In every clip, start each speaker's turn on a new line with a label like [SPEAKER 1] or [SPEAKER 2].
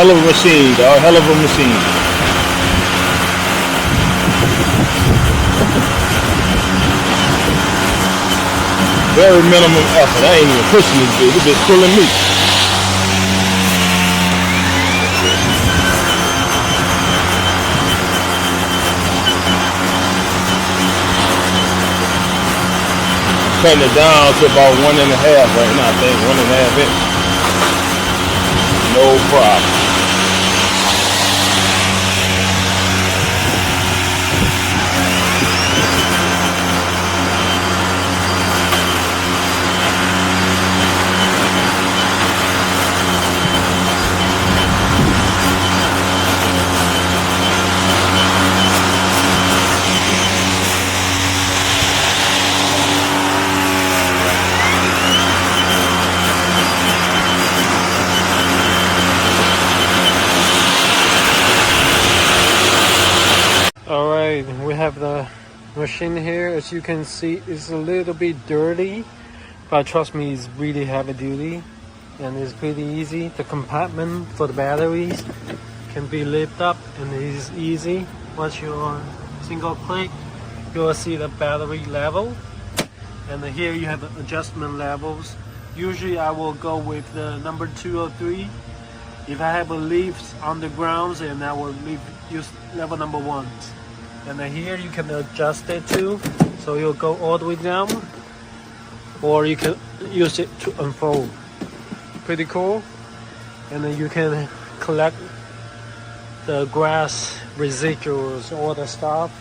[SPEAKER 1] Hell of a machine, dog. Hell of a machine. Very minimum effort. I ain't even pushing this bitch. This bitch pulling me. Cutting it down to about 1.5 right now. I think 1.5 inch. No problem.
[SPEAKER 2] Alright, we have the machine here. As you can see, it's a little bit dirty, but trust me, it's really heavy duty and it's pretty easy. The compartment for the batteries can be lifted up and it's easy. Once you're on single click, you'll see the battery level, and here you have the adjustment levels. Usually I will go with the number 2 or 3. If I have a leaf on the ground, then I will use level number 1. And then here you can adjust it too, so you'll go all the way down, or you can use it to unfold. Pretty cool. And then you can collect the grass residuals, all the stuff.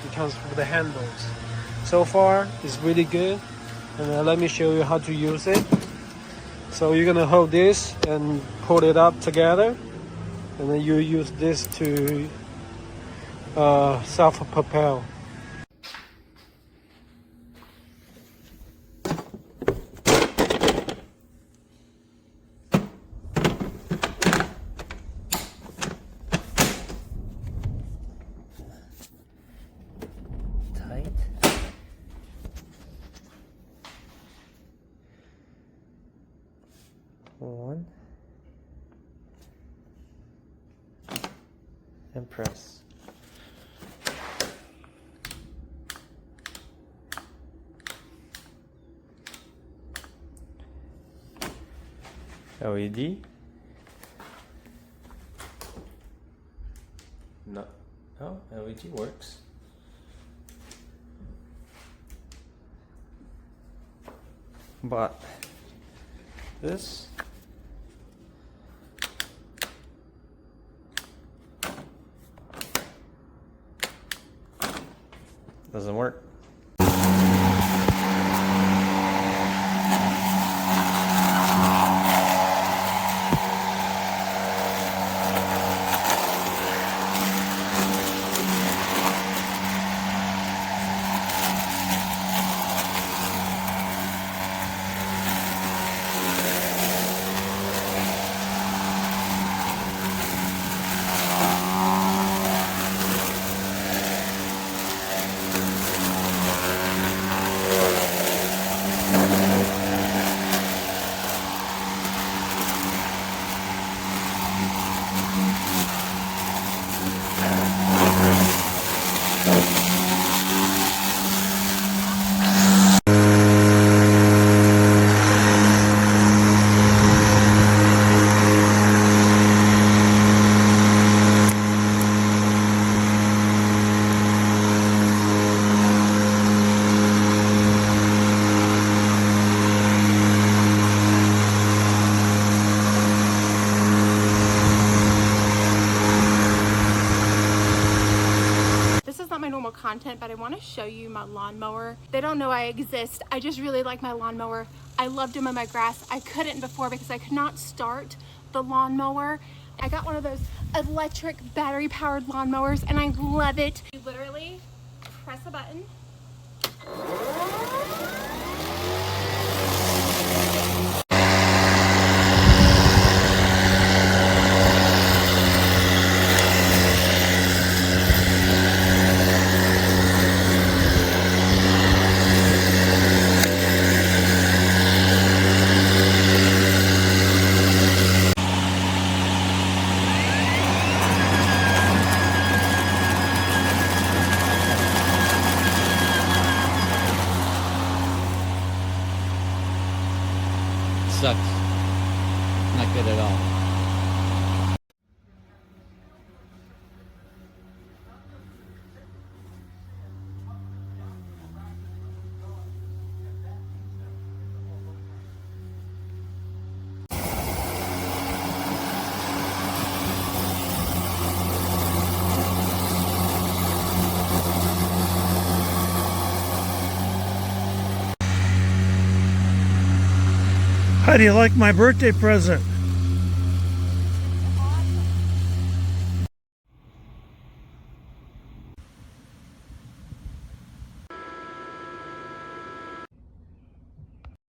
[SPEAKER 2] It comes with the handles. So far it's really good, and let me show you how to use it. So you're gonna hold this and pull it up together, and then you use this to self-propel.
[SPEAKER 3] Tight. One. And press. LED. No, oh, LED works. But this doesn't work.
[SPEAKER 4] Content, but I want to show you my lawnmower. They don't know I exist. I just really like my lawnmower. I love to mow my grass. I couldn't before because I could not start the lawnmower. I got one of those electric battery powered lawnmowers and I love it. You literally press a button.
[SPEAKER 5] sucks. Not good at all.
[SPEAKER 6] How do you like my birthday present?